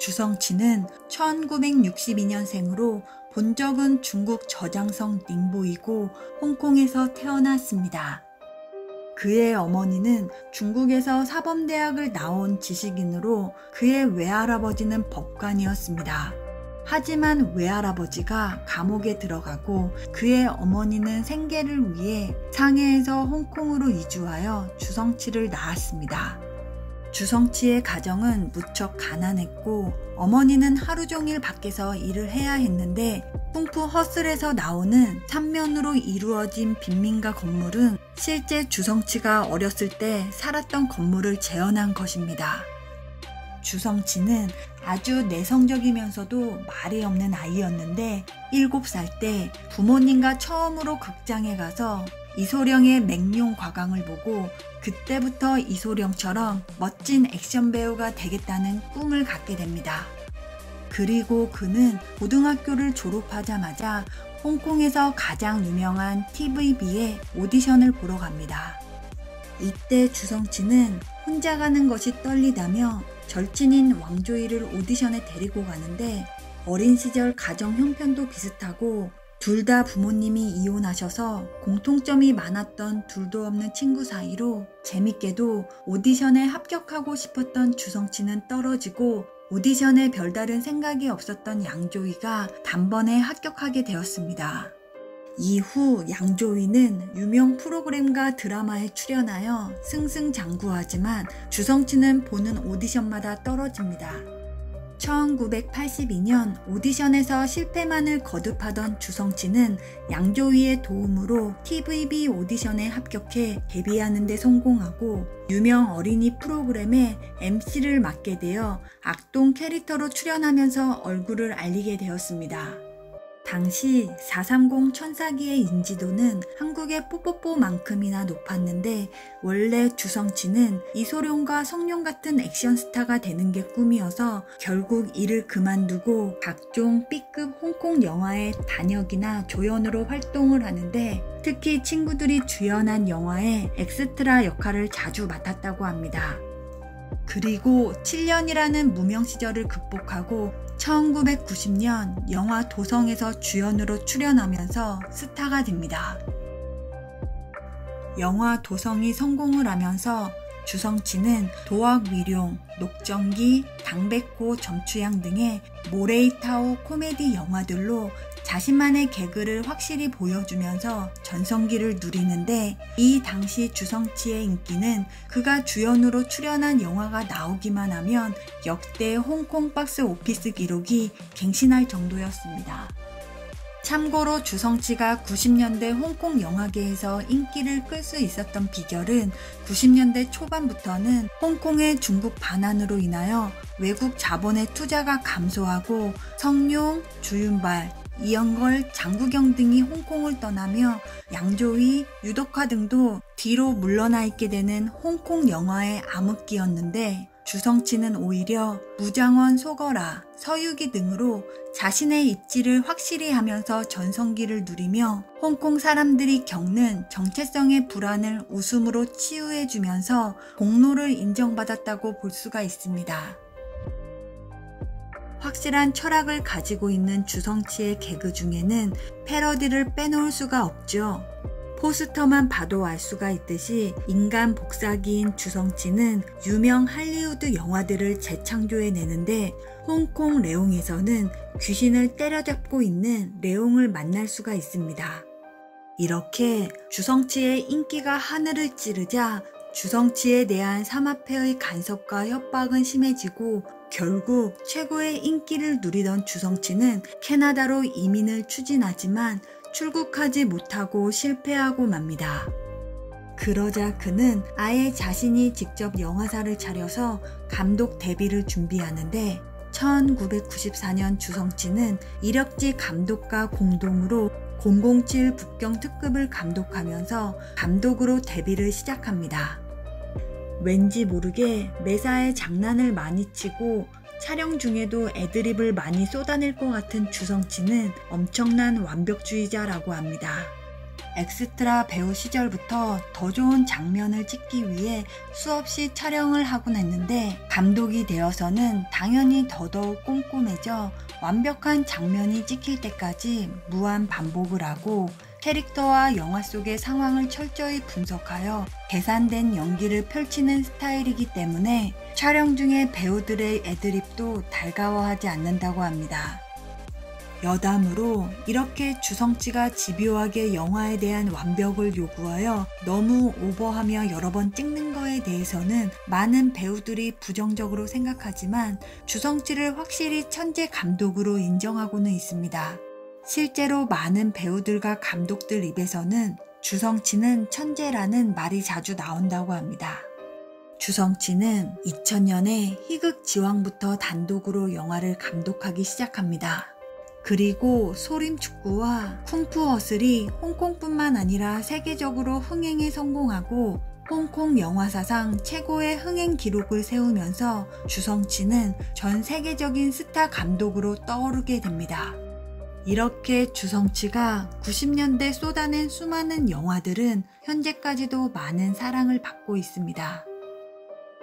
주성치는 1962년생으로 본적은 중국 저장성 닝보이고 홍콩에서 태어났습니다. 그의 어머니는 중국에서 사범대학을 나온 지식인으로 그의 외할아버지는 법관이었습니다. 하지만 외할아버지가 감옥에 들어가고 그의 어머니는 생계를 위해 상해에서 홍콩으로 이주하여 주성치를 낳았습니다. 주성치의 가정은 무척 가난했고 어머니는 하루 종일 밖에서 일을 해야 했는데 풍푸 허슬에서 나오는 삼면으로 이루어진 빈민가 건물은 실제 주성치가 어렸을 때 살았던 건물을 재현한 것입니다. 주성치는 아주 내성적이면서도 말이 없는 아이였는데 7살 때 부모님과 처음으로 극장에 가서 이소룡의 맹룡 과강을 보고 그때부터 이소룡처럼 멋진 액션 배우가 되겠다는 꿈을 갖게 됩니다. 그리고 그는 고등학교를 졸업하자마자 홍콩에서 가장 유명한 TVB에 오디션을 보러 갑니다. 이때 주성치는 혼자 가는 것이 떨리다며 절친인 왕조이를 오디션에 데리고 가는데 어린 시절 가정 형편도 비슷하고 둘 다 부모님이 이혼하셔서 공통점이 많았던 둘도 없는 친구 사이로 재밌게도 오디션에 합격하고 싶었던 주성치는 떨어지고 오디션에 별다른 생각이 없었던 양조위가 단번에 합격하게 되었습니다. 이후 양조위는 유명 프로그램과 드라마에 출연하여 승승장구하지만 주성치는 보는 오디션마다 떨어집니다. 1982년 오디션에서 실패만을 거듭하던 주성치는 양조위의 도움으로 TVB 오디션에 합격해 데뷔하는 데 성공하고 유명 어린이 프로그램에 MC를 맡게 되어 악동 캐릭터로 출연하면서 얼굴을 알리게 되었습니다. 당시 430 천사기의 인지도는 한국의 뽀뽀뽀만큼이나 높았는데 원래 주성치는 이소룡과 성룡 같은 액션 스타가 되는 게 꿈이어서 결국 일을 그만두고 각종 B급 홍콩 영화의 단역이나 조연으로 활동을 하는데 특히 친구들이 주연한 영화에 엑스트라 역할을 자주 맡았다고 합니다. 그리고 7년이라는 무명 시절을 극복하고 1990년 영화 도성에서 주연으로 출연하면서 스타가 됩니다. 영화 도성이 성공을 하면서 주성치는 도학위룡, 녹정기, 당백호, 점추양 등의 모레이타오 코미디 영화들로 자신만의 개그를 확실히 보여주면서 전성기를 누리는데 이 당시 주성치의 인기는 그가 주연으로 출연한 영화가 나오기만 하면 역대 홍콩 박스 오피스 기록이 갱신할 정도였습니다. 참고로 주성치가 90년대 홍콩 영화계에서 인기를 끌 수 있었던 비결은 90년대 초반부터는 홍콩의 중국 반환으로 인하여 외국 자본의 투자가 감소하고 성룡, 주윤발, 이영걸, 장국영 등이 홍콩을 떠나며 양조위, 유덕화 등도 뒤로 물러나 있게 되는 홍콩 영화의 암흑기였는데 주성치는 오히려 무장원, 소거라, 서유기 등으로 자신의 입지를 확실히 하면서 전성기를 누리며 홍콩 사람들이 겪는 정체성의 불안을 웃음으로 치유해주면서 공로를 인정받았다고 볼 수가 있습니다. 확실한 철학을 가지고 있는 주성치의 개그 중에는 패러디를 빼놓을 수가 없죠. 포스터만 봐도 알 수가 있듯이 인간 복사기인 주성치는 유명 할리우드 영화들을 재창조해내는데 홍콩 레옹에서는 귀신을 때려잡고 있는 레옹을 만날 수가 있습니다. 이렇게 주성치의 인기가 하늘을 찌르자 주성치에 대한 사마패의 간섭과 협박은 심해지고 결국 최고의 인기를 누리던 주성치는 캐나다로 이민을 추진하지만 출국하지 못하고 실패하고 맙니다. 그러자 그는 아예 자신이 직접 영화사를 차려서 감독 데뷔를 준비하는데 1994년 주성치는 이력지 감독과 공동으로 007 북경 특급을 감독하면서 감독으로 데뷔를 시작합니다. 왠지 모르게 매사에 장난을 많이 치고 촬영 중에도 애드립을 많이 쏟아낼 것 같은 주성치는 엄청난 완벽주의자라고 합니다. 엑스트라 배우 시절부터 더 좋은 장면을 찍기 위해 수없이 촬영을 하곤 했는데 감독이 되어서는 당연히 더더욱 꼼꼼해져 완벽한 장면이 찍힐 때까지 무한 반복을 하고 캐릭터와 영화 속의 상황을 철저히 분석하여 계산된 연기를 펼치는 스타일이기 때문에 촬영 중에 배우들의 애드립도 달가워하지 않는다고 합니다. 여담으로 이렇게 주성치가 집요하게 영화에 대한 완벽을 요구하여 너무 오버하며 여러 번 찍는 거에 대해서는 많은 배우들이 부정적으로 생각하지만 주성치를 확실히 천재 감독으로 인정하고는 있습니다. 실제로 많은 배우들과 감독들 입에서는 주성치는 천재라는 말이 자주 나온다고 합니다. 주성치는 2000년에 희극지왕부터 단독으로 영화를 감독하기 시작합니다. 그리고 소림축구와 쿵푸허슬이 홍콩뿐만 아니라 세계적으로 흥행에 성공하고 홍콩 영화사상 최고의 흥행 기록을 세우면서 주성치는 전 세계적인 스타 감독으로 떠오르게 됩니다. 이렇게 주성치가 90년대 쏟아낸 수많은 영화들은 현재까지도 많은 사랑을 받고 있습니다.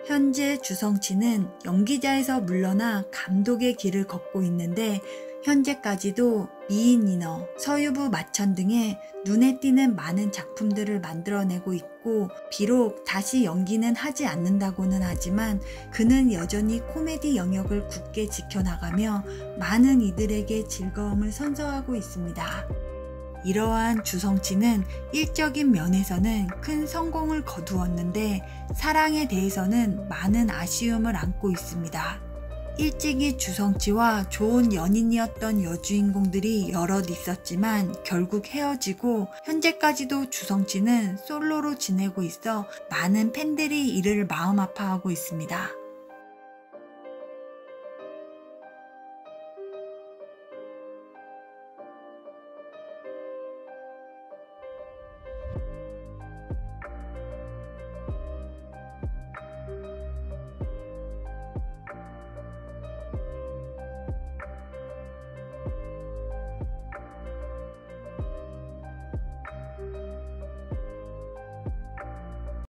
현재 주성치는 연기자에서 물러나 감독의 길을 걷고 있는데 현재까지도 미인인어, 서유부 마천 등의 눈에 띄는 많은 작품들을 만들어내고 있고 비록 다시 연기는 하지 않는다고는 하지만 그는 여전히 코미디 영역을 굳게 지켜나가며 많은 이들에게 즐거움을 선사하고 있습니다. 이러한 주성치는 일적인 면에서는 큰 성공을 거두었는데 사랑에 대해서는 많은 아쉬움을 안고 있습니다. 일찍이 주성치와 좋은 연인이었던 여주인공들이 여럿 있었지만 결국 헤어지고 현재까지도 주성치는 솔로로 지내고 있어 많은 팬들이 이를 마음 아파하고 있습니다.